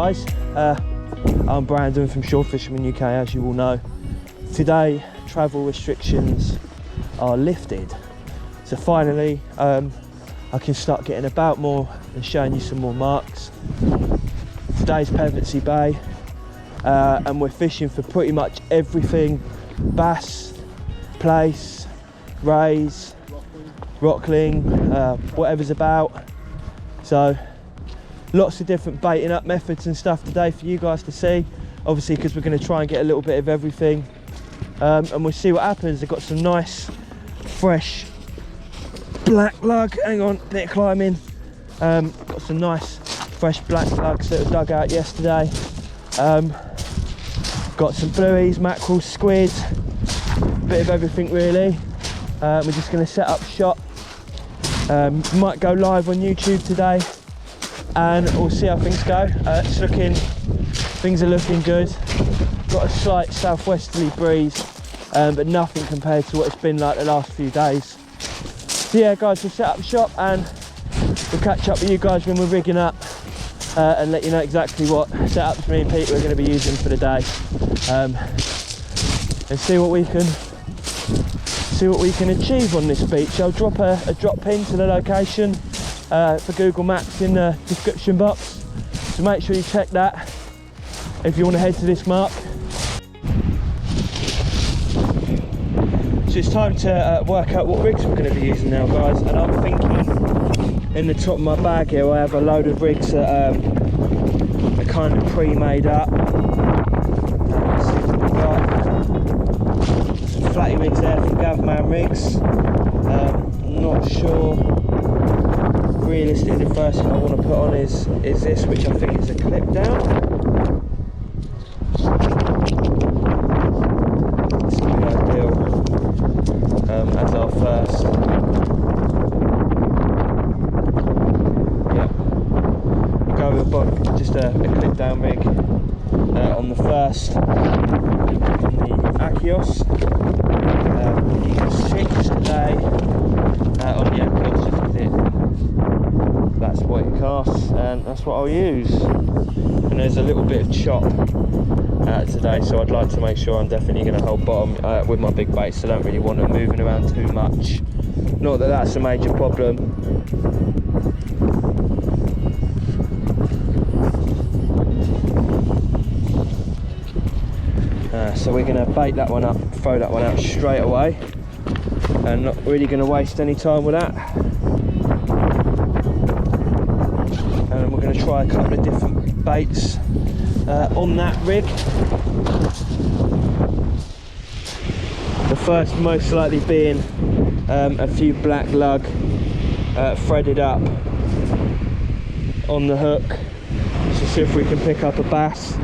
guys, I'm Brandon from Shore Fisherman UK, as you all know. Today travel restrictions are lifted, so finally I can start getting about more and showing you some more marks. Today's Pevancy Bay, and we're fishing for pretty much everything: bass, plaice, rays, rockling, whatever's about. So lots of different baiting up methods and stuff today for you guys to see, obviously, because we're going to try and get a little bit of everything, and we'll see what happens. I've got some nice fresh black lug, hang on, bit of climbing, got some nice fresh black lugs that were dug out yesterday, got some blueies, mackerel, squid, bit of everything really. We're just going to set up shop, might go live on YouTube today, and we'll see how things go. Things are looking good. Got a slight southwesterly breeze, but nothing compared to what it's been like the last few days. So yeah guys, we'll set up shop and we'll catch up with you guys when we're rigging up, and let you know exactly what setups me and Pete are going to be using for the day, and see what we can achieve on this beach. I'll drop a drop pin to the location for Google Maps in the description box, so make sure you check that if you want to head to this mark. So it's time to work out what rigs we're going to be using now guys, and I'm thinking in the top of my bag here I have a load of rigs that are kind of pre-made up. Let's see what we've got. Some flatty rigs there from Gavman rigs. I'm not sure. Realistically, the first thing I want to put on is this, which I think is a clip down. This will be ideal as our first. Yep, we'll go with just a clip down rig on the first, on the Achios. You can 6 today on the Achios, just because that's what it casts, and that's what I'll use. And there's a little bit of chop today, so I'd like to make sure I'm definitely going to hold bottom with my big baits, so I don't really want them moving around too much. Not that that's a major problem. So we're going to bait that one up, throw that one out straight away, and not really going to waste any time with that. And we're going to try a couple of different baits on that rig. The first most likely being a few black lug threaded up on the hook, so see if we can pick up a bass.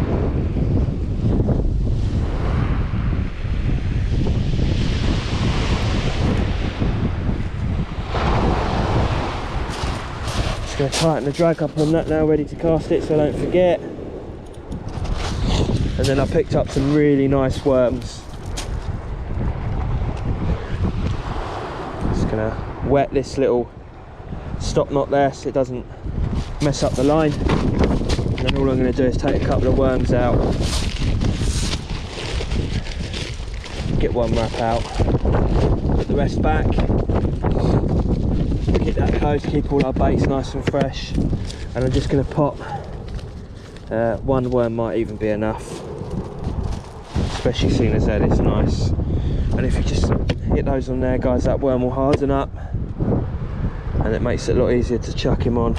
Going to tighten the drag up on that now, ready to cast it so I don't forget. And then I picked up some really nice worms. Just going to wet this little stop knot there so it doesn't mess up the line. And then all I'm going to do is take a couple of worms out, get one wrap out, put the rest back. Keep that close, keep all our baits nice and fresh, and I'm just going to pop one worm, might even be enough, especially seeing as that it's nice. And if you just hit those on there guys, that worm will harden up and it makes it a lot easier to chuck him on.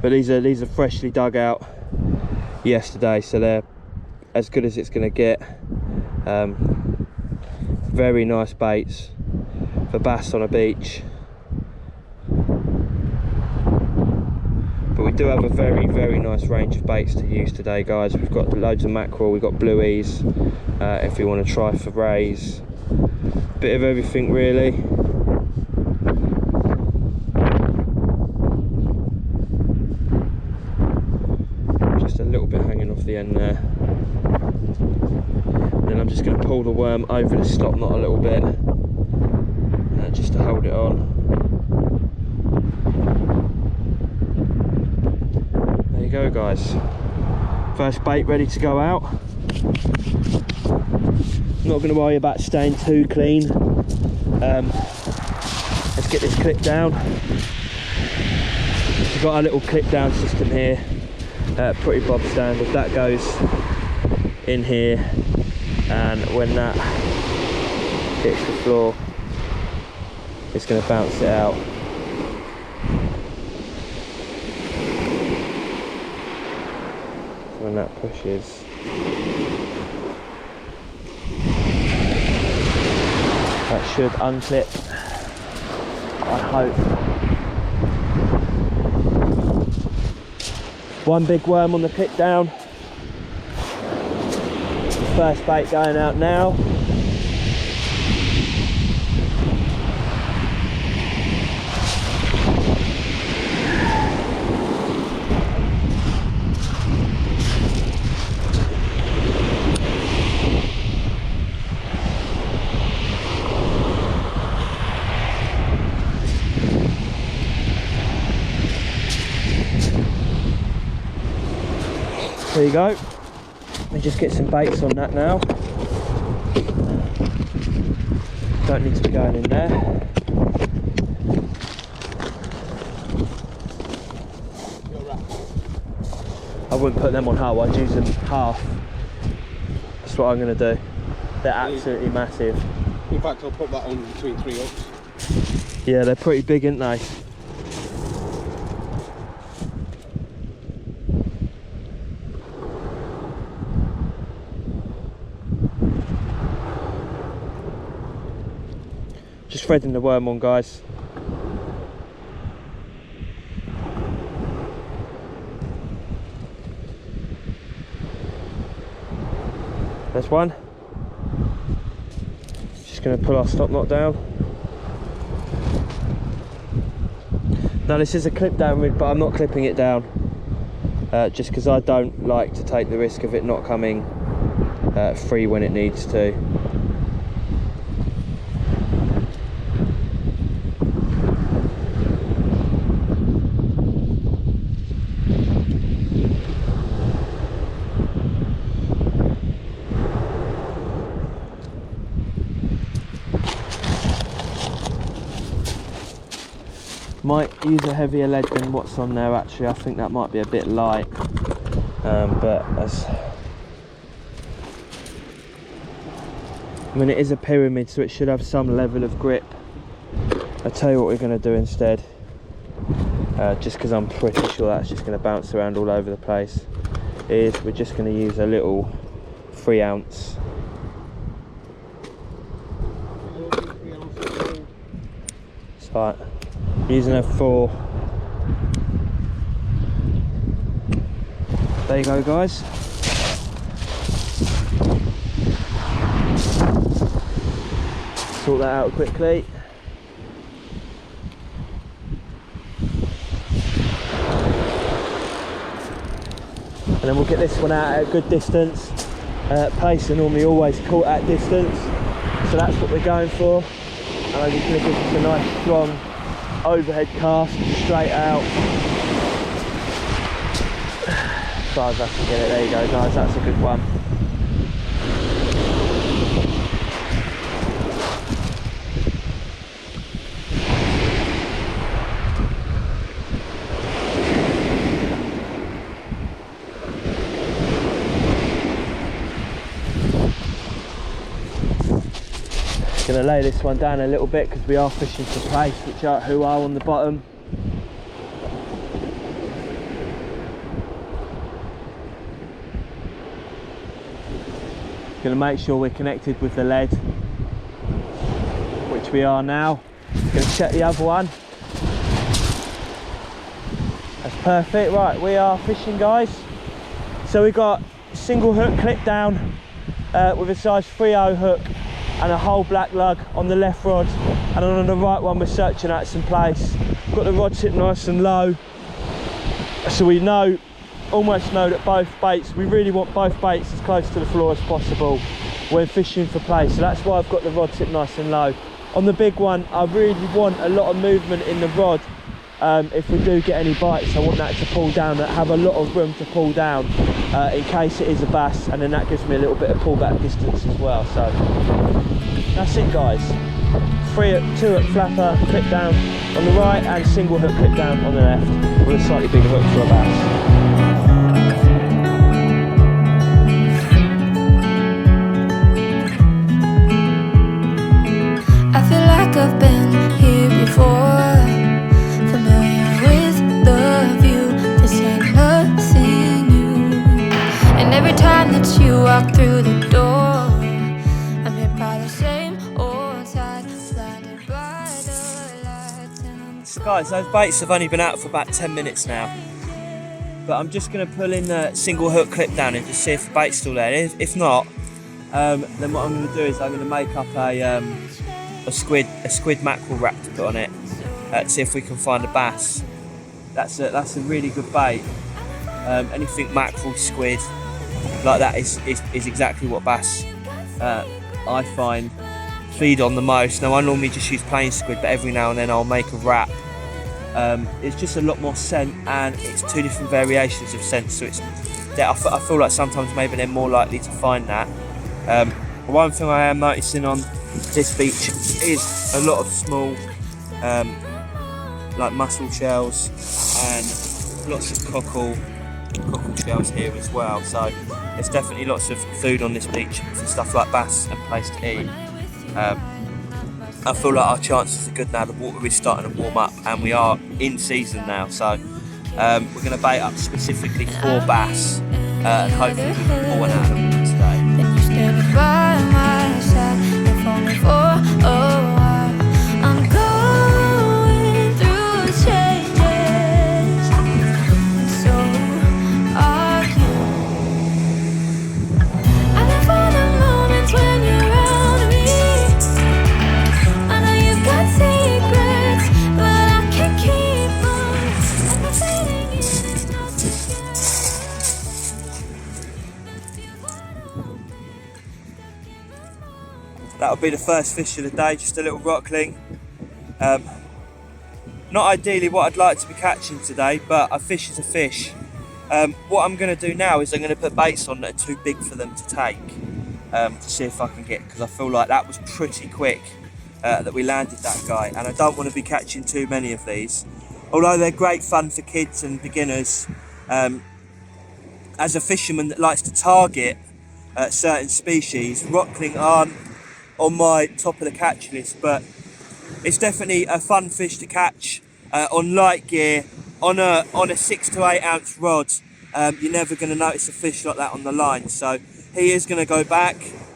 But these are freshly dug out yesterday, so they're as good as it's going to get. Very nice baits for bass on a beach. But we do have a very nice range of baits to use today guys. We've got loads of mackerel, we've got blueies, if you want to try for rays, bit of everything really. Just a little bit hanging off the end there. And then I'm just going to pull the worm over the stop knot a little bit, just to hold it on. go guys, first bait ready to go out. Not going to worry about staying too clean. Let's get this clip down. We've got our little clip down system here, pretty bob standard. That goes in here, and when that hits the floor it's going to bounce it out. When that pushes, that should unclip, I hope. One big worm on the clip down. The first bait going out now. There you go. Let me just get some baits on that now. Don't need to be going in there. I wouldn't put them on whole, I'd use them half. That's what I'm going to do. They're absolutely massive. In fact, I'll put that on between 3 hooks. Yeah, they're pretty big, aren't they? Just threading the worm on, guys. There's one. Just going to pull our stop knot down. Now this is a clip down rig, but I'm not clipping it down just because I don't like to take the risk of it not coming free when it needs to. Might use a heavier lead than what's on there actually. I think that might be a bit light, but as I mean, it is a pyramid, so it should have some level of grip. I'll tell you what we're going to do instead, just because I'm pretty sure that's just going to bounce around all over the place, is we're just going to use a little 3 ounce. It's right. Using a 4. There you go, guys. Sort that out quickly. And then we'll get this one out at a good distance. Pace are normally always caught at distance, so that's what we're going for. And I'm just going to give this a nice strong overhead cast straight out. As far as I can get it. There you go, guys, that's a good one. Going to lay this one down a little bit because we are fishing for place, which are who are on the bottom. Going to make sure we're connected with the lead, which we are now. Going to check the other one. That's perfect. Right, we are fishing, guys. So we've got single hook clip down with a size 3/0 hook and a whole black lug on the left rod, and on the right one we're searching out some place. Got the rod sitting nice and low, so we almost know that both baits, we really want both baits as close to the floor as possible when fishing for place, so that's why I've got the rod sitting nice and low. On the big one I really want a lot of movement in the rod, if we do get any bites, I want that to pull down, that have a lot of room to pull down in case it is a bass, and then that gives me a little bit of pullback distance as well. So that's it, guys. 2 hook flapper clip down on the right and single hook clip down on the left with a slightly bigger hook for a bass. I've been here before, familiar with the view. This ain't nothing new. And every time that you walk through the door, I'm hit by the same old tide, blinded by the lights. So guys, those baits have only been out for about 10 minutes now, but I'm just going to pull in the single hook clip down and just see if the bait's still there. If not, then what I'm going to do is I'm going to make up a squid mackerel wrap to put on it to see if we can find a bass. That's a really good bait. Anything mackerel, squid like that is exactly what bass I find feed on the most. Now I normally just use plain squid, but every now and then I'll make a wrap. It's just a lot more scent, and it's 2 different variations of scent, so I feel like sometimes maybe they're more likely to find that. One thing I am noticing on this beach is a lot of small like mussel shells and lots of cockle shells here as well, so there's definitely lots of food on this beach for stuff like bass and place to eat. I feel like our chances are good now. The water is starting to warm up and we are in season now, so we're going to bait up specifically for bass and hopefully we can pull one out of the water today. Then you stand by my side, if only for a while. I'm going through changes, and so are you. I live for the moments when you're around me. I know you've got secrets, but I can't keep them. And the fading in is not too That'll be the first fish of the day, just a little rockling. Not ideally what I'd like to be catching today, but a fish is a fish. What I'm going to do now is I'm going to put baits on that are too big for them to take, to see if I can get, because I feel like that was pretty quick that we landed that guy, and I don't want to be catching too many of these. Although they're great fun for kids and beginners, as a fisherman that likes to target certain species, rockling aren't on my top of the catch list, but it's definitely a fun fish to catch on light gear, on a 6 to 8 ounce rod. You're never going to notice a fish like that on the line, so he is going to go back,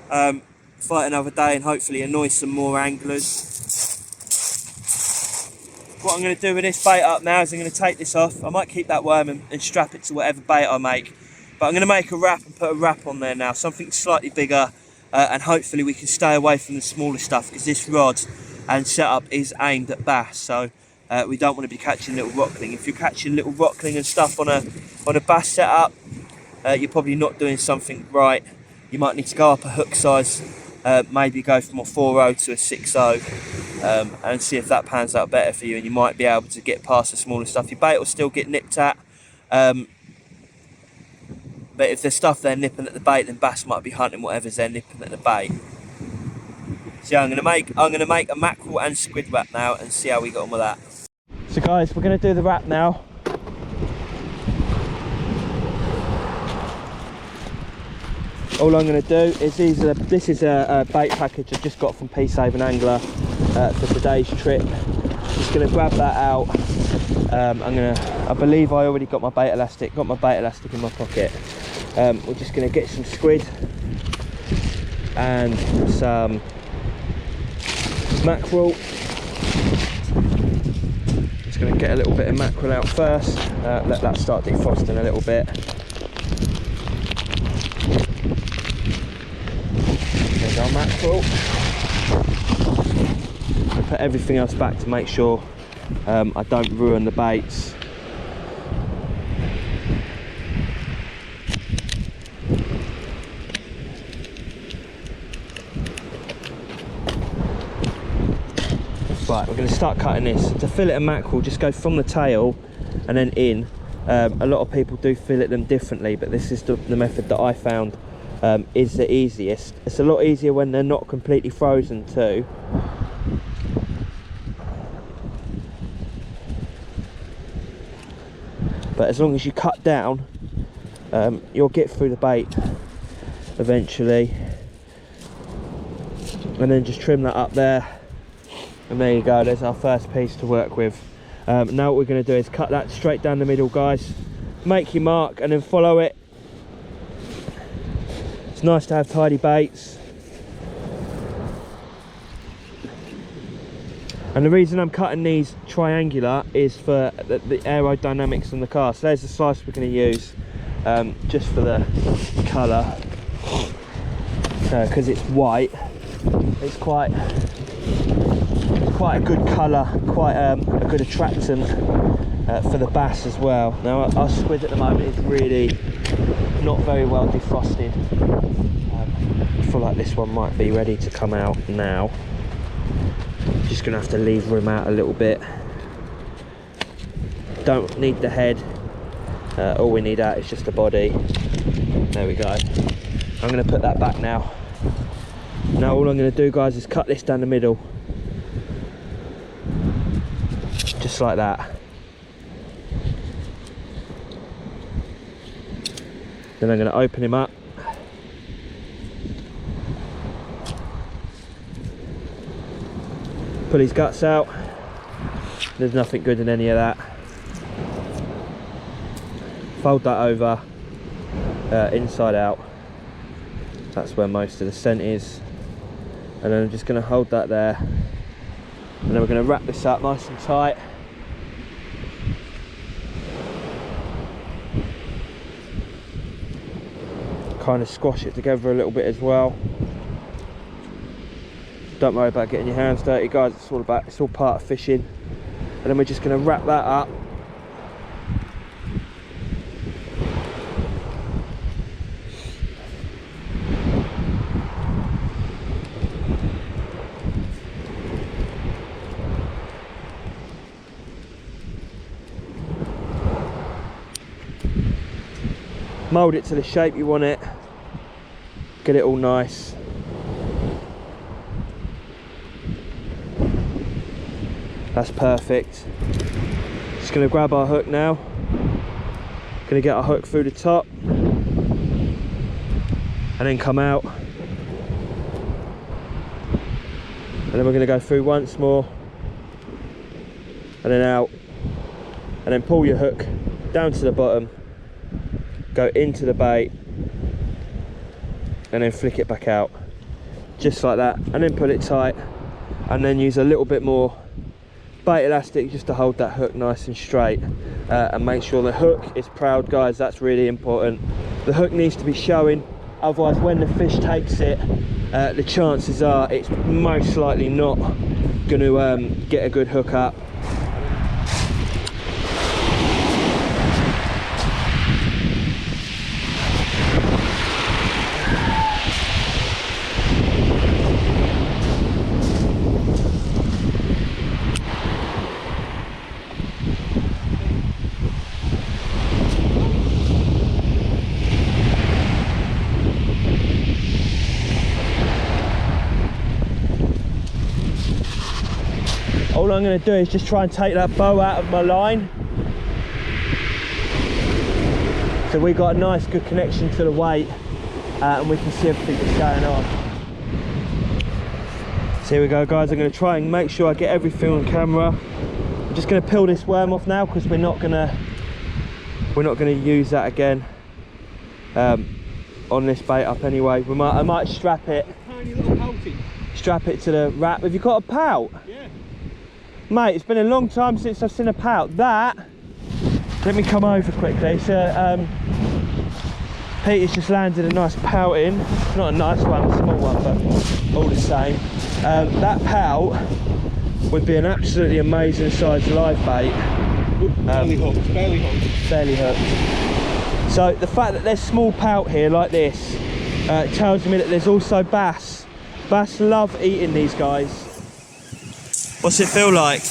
fight another day, and hopefully annoy some more anglers. What I'm going to do with this bait up now is I'm going to take this off. I might keep that worm and strap it to whatever bait I make, but I'm going to make a wrap and put a wrap on there now, something slightly bigger, and hopefully we can stay away from the smaller stuff, because this rod and setup is aimed at bass, so we don't want to be catching little rockling. If you're catching little rockling and stuff on a bass setup, you're probably not doing something right. You might need to go up a hook size, maybe go from a 4.0 to a 6.0, and see if that pans out better for you, and you might be able to get past the smaller stuff. Your bait will still get nipped at, but if there's stuff there nipping at the bait, then bass might be hunting whatever's there nipping at the bait. So yeah, I'm gonna make a mackerel and squid wrap now and see how we got on with that. So guys, we're gonna do the wrap now. All I'm gonna do is this is a bait package I just got from Peacehaven Angler for today's trip. Just gonna grab that out. I believe I already got my bait elastic in my pocket. We're just going to get some squid and some mackerel. Just going to get a little bit of mackerel out first, let that start defrosting a little bit. There's our mackerel. I'll put everything else back to make sure I don't ruin the baits. Right, we're going going to start cutting this. To fillet a mackerel, just go from the tail and then in. A lot of people do fillet them differently, but this is the method that I found is the easiest. It's a lot easier when they're not completely frozen too. But as long as you cut down, you'll get through the bait eventually. And then just trim that up there. And there you go, there's our first piece to work with. Now what we're going to do is cut that straight down the middle, guys. Make your mark and then follow it. It's nice to have tidy baits. And the reason I'm cutting these triangular is for the aerodynamics on the car. So there's the slice we're going to use, just for the colour. Because it's white, it's quite a good colour, quite a good attractant for the bass as well. Now our squid at the moment is really not very well defrosted. I feel like this one might be ready to come out now. Just gonna have to leave room out a little bit. Don't need the head, all we need out is just the body. There we go. I'm gonna put that back now. Now all I'm gonna do, guys, is cut this down the middle. Just like that. Then I'm gonna open him up. Pull his guts out. There's nothing good in any of that. Fold that over, inside out. That's where most of the scent is. And then I'm just going to hold that there. And then we're going to wrap this up nice and tight. Kind of squash it together a little bit as well. Don't worry about getting your hands dirty, guys. It's all part of fishing. And then we're just going to wrap that up. Mould it to the shape you want it. Get it all nice. That's perfect. Just going to grab our hook now. Going to get our hook through the top and then come out. And then we're going to go through once more and then out, and then pull your hook down to the bottom, go into the bait and then flick it back out just like that, and then pull it tight, and then use a little bit more bait elastic just to hold that hook nice and straight, and make sure the hook is proud, guys. That's really important. The hook needs to be showing, otherwise when the fish takes it, the chances are it's most likely not going to get a good hook up. All I'm going to do is just try and take that bow out of my line. So we got a nice good connection to the weight, and we can see everything that's going on. So here we go, guys. I'm going to try and make sure I get everything on camera. I'm just going to peel this worm off now because we're not going to use that again on this bait up anyway. I might strap it. Tiny little pouty. Strap it to the wrap. Have you got a pout? Yeah. Mate, it's been a long time since I've seen a pout. That, let me come over quickly. So Peter's just landed a nice pout in. Not a nice one, a small one, but all the same. That pout would be an absolutely amazing size live bait. Barely hooked, barely hooked. Barely hooked. So the fact that there's small pout here like this tells me that there's also bass. Bass love eating these guys. What's it feel like?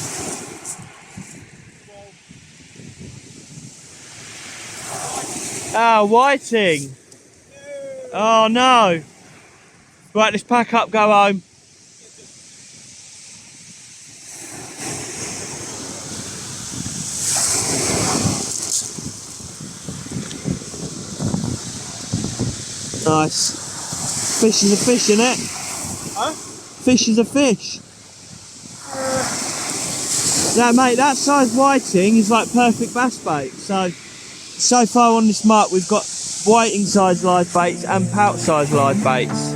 Ah, whiting. Oh no. Right, let's pack up, go home. Nice. Fish is a fish, innit? Huh? Fish is a fish. Yeah, mate, that size whiting is like perfect bass bait. So far on this mark, we've got whiting size live baits and pout size live baits.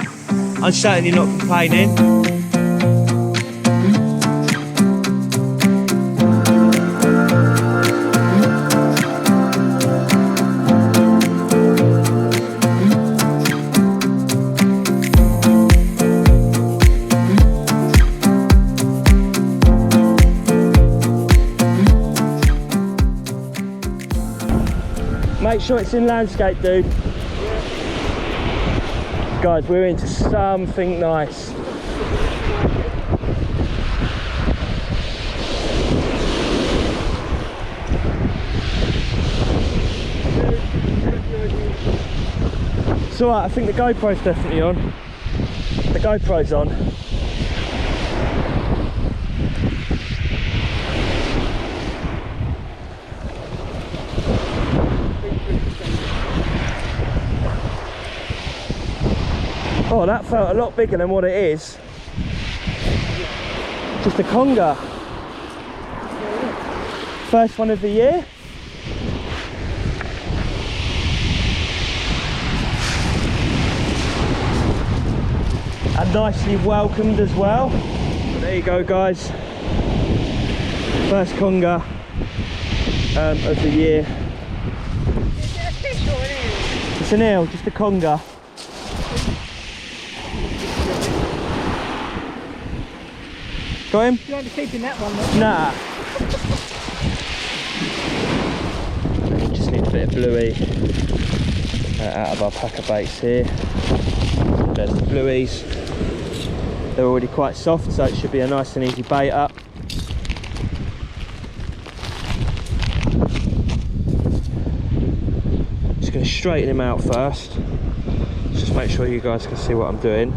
I'm certainly not complaining. Make sure it's in landscape, dude. Yeah. Guys, we're into something nice. It's alright, I think the GoPro's definitely on. The GoPro's on. Oh, that felt a lot bigger than what it is. Just a conger. First one of the year. And nicely welcomed as well. But there you go, guys. First conger of the year. Is it a fish or an eel? It's an eel, just a conger. Got him? You won't be keeping that one though. Nah. Just need a bit of bluey out of our pack of baits here. There's the blueies. They're already quite soft, so it should be a nice and easy bait up. Just going to straighten him out first. Just make sure you guys can see what I'm doing.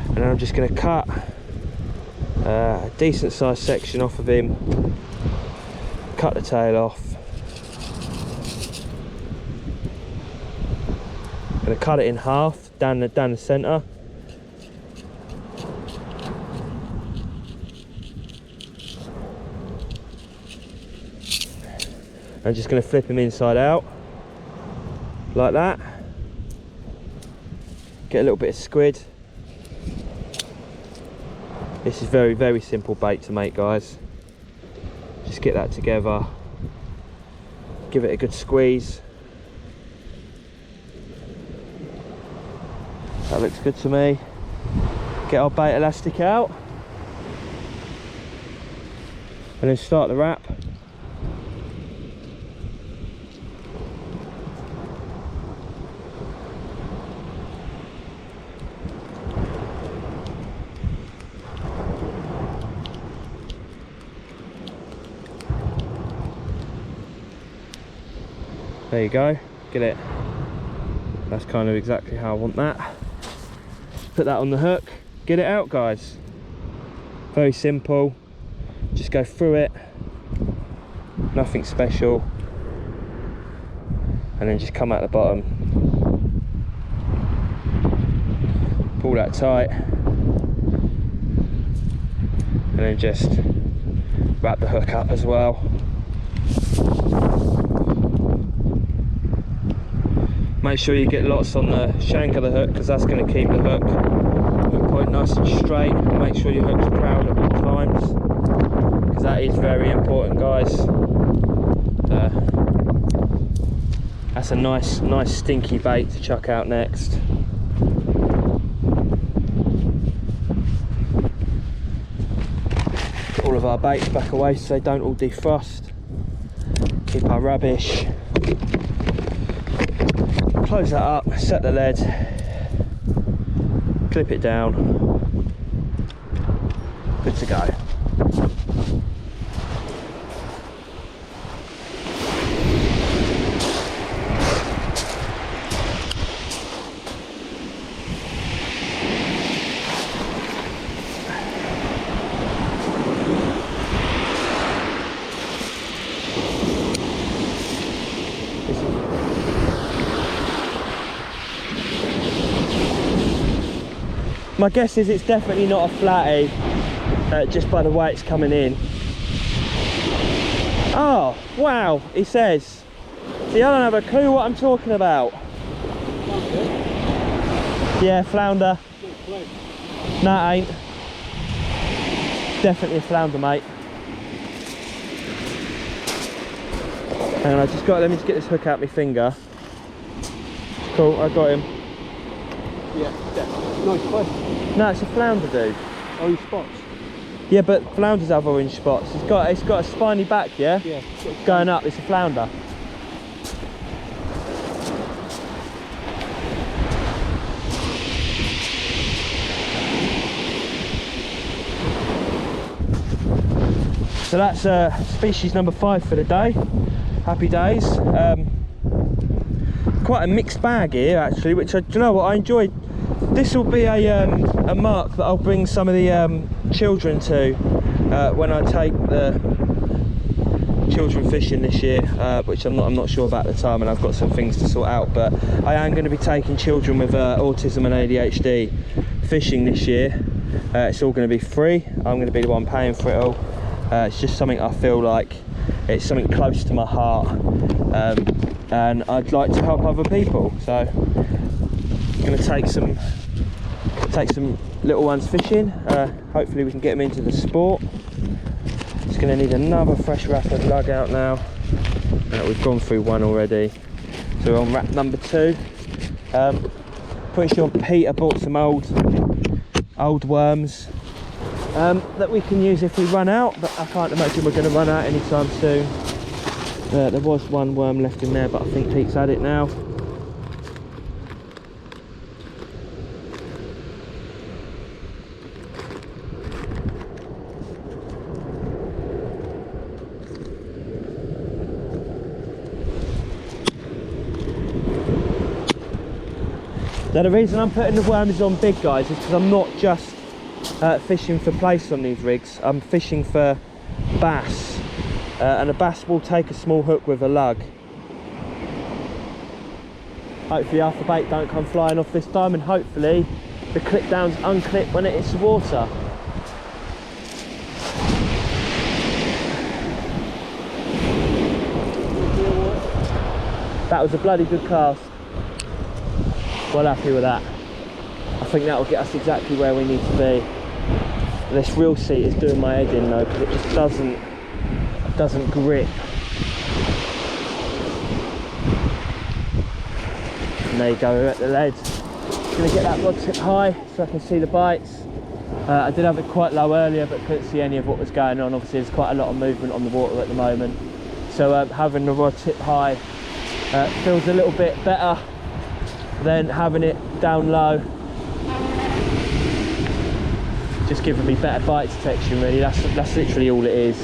And then I'm just going to cut a decent sized section off of him, cut the tail off. I'm going to cut it in half down the centre. I'm just going to flip him inside out like that. Get a little bit of squid. This is very, very simple bait to make, guys. Just get that together, give it a good squeeze. That looks good to me. Get our bait elastic out and then start the wrap. There you go, get it. That's kind of exactly how I want that. Put that on the hook, get it out, guys. Very simple, just go through it, nothing special, and then just come out the bottom. Pull that tight, and then just wrap the hook up as well. Make sure you get lots on the shank of the hook, because that's going to keep the hook point nice and straight. Make sure your hook's proud at all times, because that is very important, guys. That's a nice stinky bait to chuck out next. Put all of our baits back away so they don't all defrost. Keep our rubbish. Close that up, set the lead, clip it down, good to go. My guess is it's definitely not a flatty, just by the way it's coming in. Oh, wow, he says. See, I don't have a clue what I'm talking about. Yeah, flounder. No, it ain't. Definitely a flounder, mate. Hang on, let me just get this hook out my finger. Cool, I got him. Yeah, definitely. Nice fish. No, it's a flounder, dude. Orange spots. Yeah, but flounders have orange spots. It's got a spiny back, yeah? Yeah. Going up, it's a flounder. So that's species number 5 for the day. Happy days. Quite a mixed bag here actually, which do you know what I enjoyed. This will be a mark that I'll bring some of the children to when I take the children fishing this year, which I'm not sure about the time, and I've got some things to sort out. But I am going to be taking children with autism and ADHD fishing this year. It's all going to be free. I'm going to be the one paying for it all. It's just something I feel like it's something close to my heart, and I'd like to help other people. So I'm going to take some little ones fishing. Hopefully we can get them into the sport. Just going to need another fresh wrap of lug out now. We've gone through one already, so we're on wrap number 2. Pretty sure Peter bought some old worms that we can use if we run out, but I can't imagine we're going to run out anytime soon. There was one worm left in there, but I think Pete's had it now. Now the reason I'm putting the worms on big guys is because I'm not just fishing for place on these rigs. I'm fishing for bass, and a bass will take a small hook with a lug. Hopefully alpha bait don't come flying off this time, and hopefully the clip downs unclip when it hits the water. That was a bloody good cast. Well happy with that. I think that will get us exactly where we need to be. This reel seat is doing my head in though, because it just doesn't grip. And there you go, we're at the lead. Gonna get that rod tip high so I can see the bites. I did have it quite low earlier, but couldn't see any of what was going on. Obviously there's quite a lot of movement on the water at the moment, so having the rod tip high feels a little bit better than having it down low. Just giving me better bite detection, really. That's literally all it is.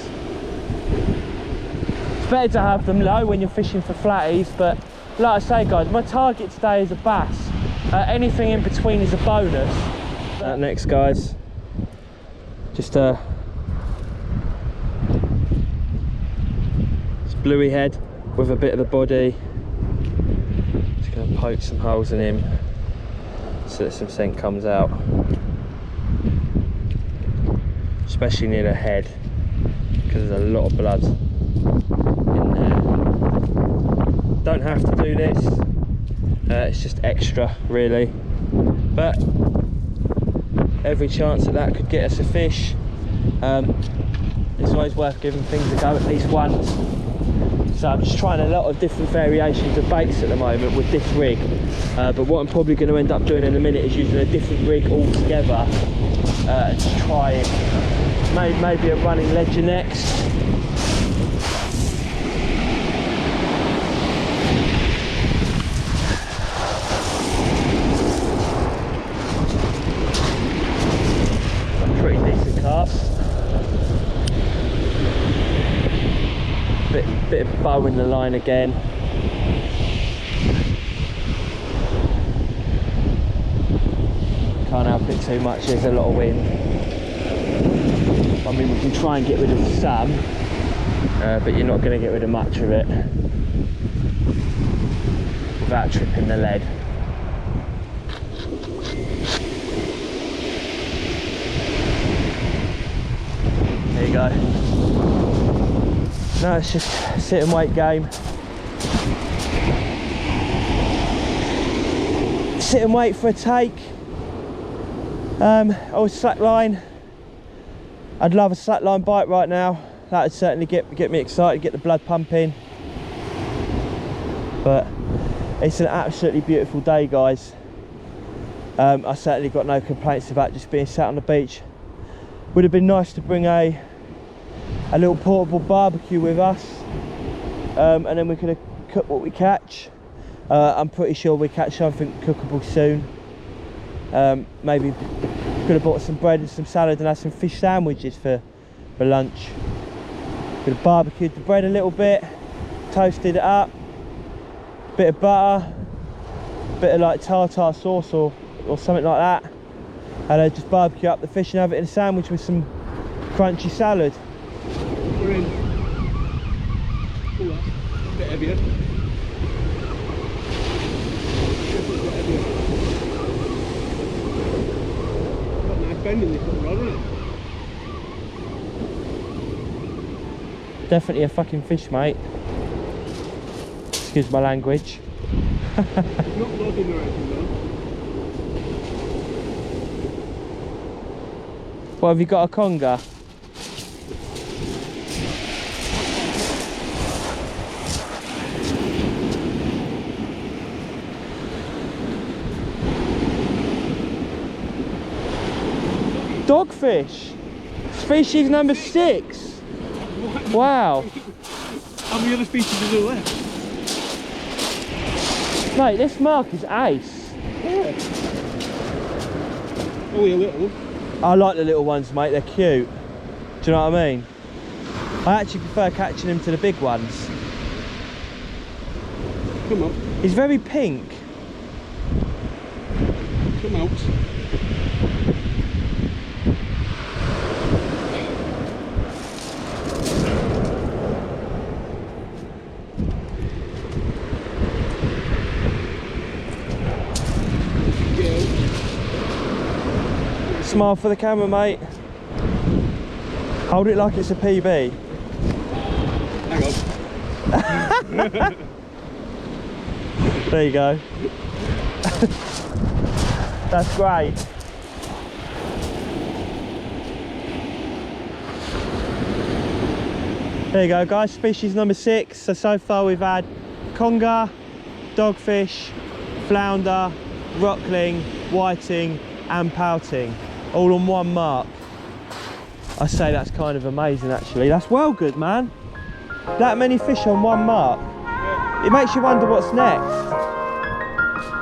It's better to have them low when you're fishing for flatties, but like I say guys, my target today is a bass. Anything in between is a bonus. Next guys, just it's bluey head with a bit of the body. Just going to poke some holes in him so that some scent comes out, especially near the head, because there's a lot of blood in there. Don't have to do this, it's just extra really, but every chance that could get us a fish. It's always worth giving things a go at least once. So I'm just trying a lot of different variations of baits at the moment with this rig, but what I'm probably going to end up doing in a minute is using a different rig altogether to try it. Maybe a running ledger next. Pretty decent cast. Bit of bow in the line again. Can't help it too much, there's a lot of wind. I mean, we can try and get rid of some, but you're not going to get rid of much of it without tripping the lead. There you go. No, it's just a sit and wait game. Sit and wait for a take. Or slack line. I'd love a slack line bite right now. That would certainly get me excited, get the blood pumping. But it's an absolutely beautiful day, guys. I certainly got no complaints about just being sat on the beach. Would have been nice to bring a little portable barbecue with us, and then we could have cooked what we catch. I'm pretty sure we catch something cookable soon. Maybe could have bought some bread and some salad and had some fish sandwiches for lunch. Could have barbecued the bread a little bit, toasted it up, bit of butter, bit of like tartar sauce or something like that, and then just barbecue up the fish and have it in a sandwich with some crunchy salad. We're in. Oh, that's a bit heavier. Got a nice bend in this little rod, isn't it? Definitely a fucking fish, mate. Excuse my language. Not loading or anything though. What, have you got a conger? Dogfish! Species number 6! Wow! How many other species are there left? Mate, this mark is ace. Yeah. Only a little. I like the little ones, mate, they're cute. Do you know what I mean? I actually prefer catching them to the big ones. Come on. He's very pink. Come out. Smile for the camera, mate. Hold it like it's a PB. Hang on. There you go. That's great. There you go, guys. Species number 6. So far we've had conger, dogfish, flounder, rockling, whiting and pouting, all on one mark. I say that's kind of amazing, actually. That's well good, man. That many fish on one mark. It makes you wonder what's next.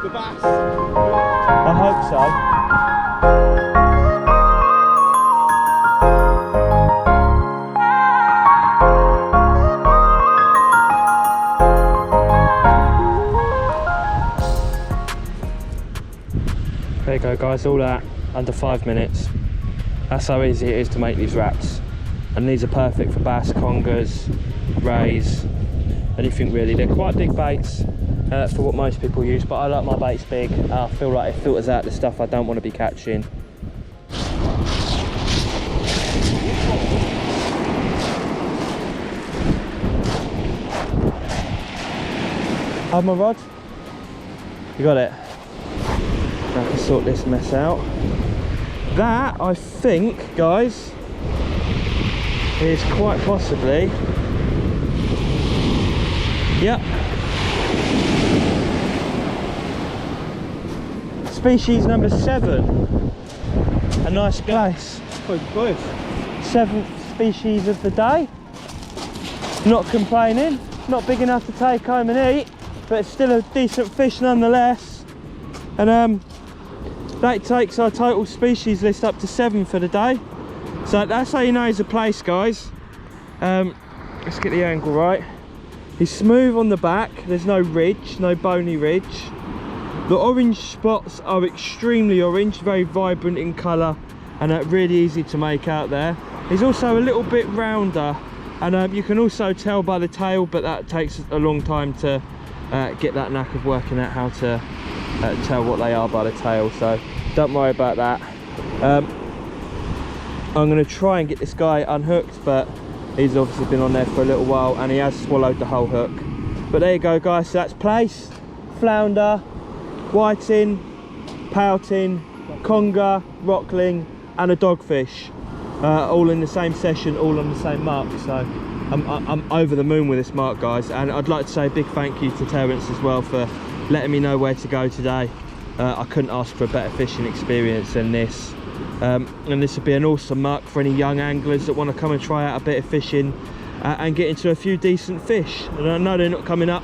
The bass. I hope so. There you go, guys, all that under 5 minutes. That's how easy it is to make these wraps. And these are perfect for bass, congers, rays, anything really. They're quite big baits for what most people use, but I like my baits big. I feel like it filters out the stuff I don't want to be catching. Have my rod? You got it? I can sort this mess out. That, I think, guys, is quite possibly, yep, species number 7. A nice place. Quite close. 7th species of the day. Not complaining. Not big enough to take home and eat, but it's still a decent fish nonetheless. And that takes our total species list up to 7 for the day. So that's how you know it's a place, guys. Let's get the angle right. He's smooth on the back, there's no ridge, no bony ridge. The orange spots are extremely orange, very vibrant in colour, and really easy to make out there. He's also a little bit rounder, and you can also tell by the tail, but that takes a long time to get that knack of working out how to tell what they are by the tail, so don't worry about that. I'm going to try and get this guy unhooked, but he's obviously been on there for a little while and he has swallowed the whole hook. But there you go guys, so that's plaice, flounder, whiting, pouting, conger, rockling and a dogfish, all in the same session, all on the same mark. So I'm over the moon with this mark, guys, and I'd like to say a big thank you to Terence as well for letting me know where to go today. I couldn't ask for a better fishing experience than this, and this would be an awesome mark for any young anglers that want to come and try out a bit of fishing and get into a few decent fish. And I know they're not coming up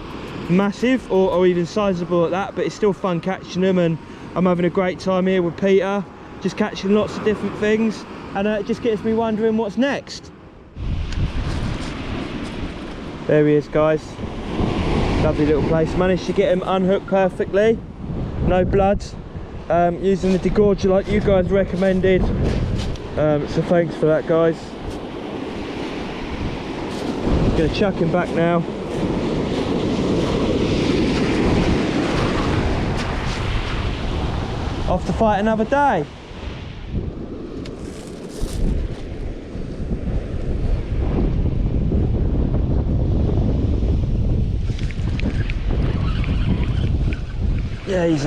massive or even sizable at that, but it's still fun catching them, and I'm having a great time here with Peter, just catching lots of different things, and it just gets me wondering what's next. There he is, guys. Lovely little place. Managed to get him unhooked perfectly, no blood, using the degorger like you guys recommended, so thanks for that, guys. Gonna chuck him back now. Off to fight another day. Yeah, he's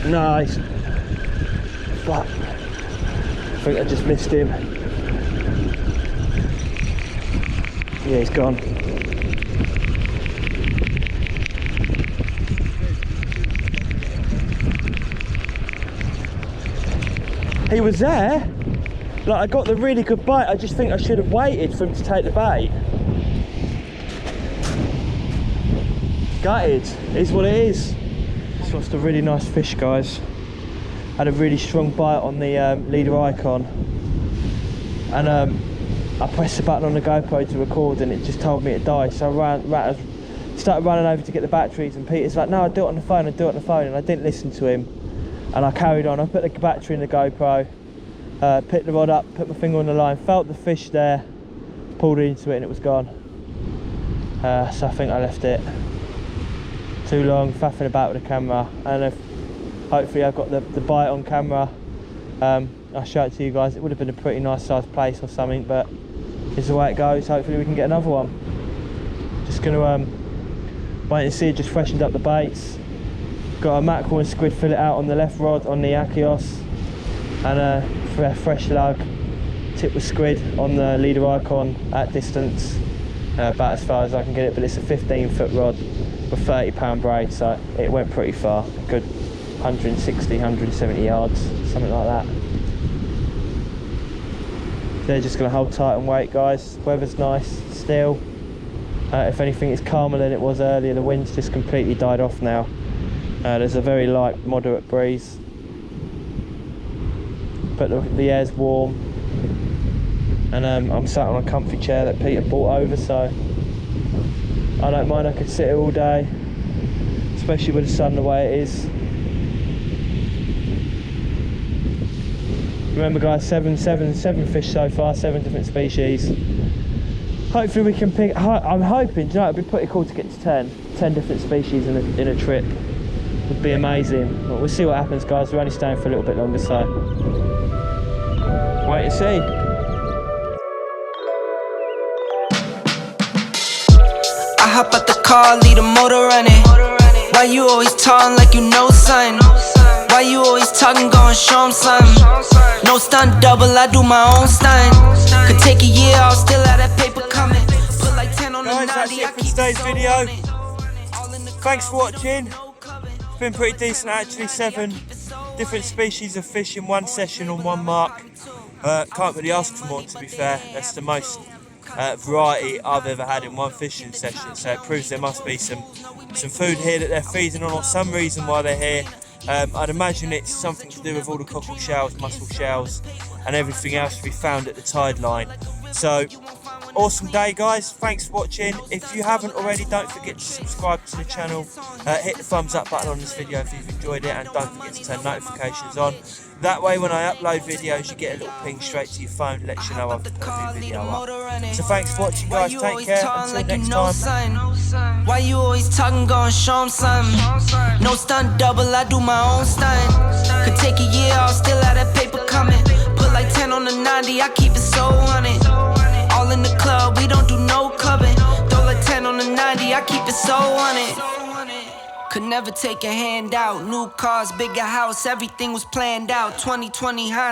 nice. Fuck. I think I just missed him. Yeah, he's gone. He was there. Like, I got the really good bite. I just think I should have waited for him to take the bait. Gutted. Is what it is. Just lost a really nice fish, guys. Had a really strong bite on the leader icon, and I pressed the button on the GoPro to record, and it just told me it died. So I started running over to get the batteries, and Peter's like, "No, I'll do it on the phone. I'll do it on the phone." And I didn't listen to him, and I carried on. I put the battery in the GoPro, picked the rod up, put my finger on the line, felt the fish there, pulled into it, and it was gone. So I think I left it too long faffing about with the camera, and hopefully I've got the bite on camera. I'll show it to you guys. It would have been a pretty nice sized place or something, but it's the way it goes. Hopefully we can get another one. Just gonna wait and see. Just freshened up the baits. Got a mackerel and squid fillet out on the left rod on the Achios, and a fresh lug tip with squid on the leader icon at distance, about as far as I can get it, but it's a 15-foot rod with 30-pound braid, so it went pretty far, a good 160, 170 yards, something like that. They're just going to hold tight and wait, guys. Weather's nice still. If anything, it's calmer than it was earlier. The wind's just completely died off now. There's a very light, moderate breeze, but the air's warm, and I'm sat on a comfy chair that Peter brought over, so I don't mind. I could sit here all day, especially with the sun the way it is. Remember, guys, seven fish so far, 7 different species. Hopefully we can pick. I'm hoping, you know, it'd be pretty cool to get to 10 different species in a trip. Would be amazing. But we'll see what happens, guys. We're only staying for a little bit longer, so wait and see. I hop out the car, leave the motor running. Why you always talking like you know something? Why you always talking, going show 'em something? No stunt double, I do my own stunt. Could take a year, I'll still have that paper coming. Put like 10 on the 90, that's it for today's video. Thanks for watching. It's been pretty decent actually, 7 different species of fish in one session on one mark. Can't really ask for more, to be fair. That's the most variety I've ever had in one fishing session, so it proves there must be some food here that they're feeding on, or some reason why they're here. I'd imagine it's something to do with all the cockle shells, mussel shells and everything else to be found at the tide line. So awesome day, guys. Thanks for watching. If you haven't already, don't forget to subscribe to the channel. Hit the thumbs up button on this video if you've enjoyed it, and don't forget to turn notifications on. That way when I upload videos you get a little ping straight to your phone that lets you know I've put a new video up. So thanks for watching, guys. Take care. Until next time. Why you always talking, gonna show 'em something? No stunt double, I do my own stunt. Could take a year, I'll still have that paper coming. Put like 10 on the 90, I keep it so on it. All in the club, we don't do no clubbing. Throw like 10 on the 90, I keep it so on it. Could never take a hand out. New cars, bigger house, everything was planned out. 2020 hindsight.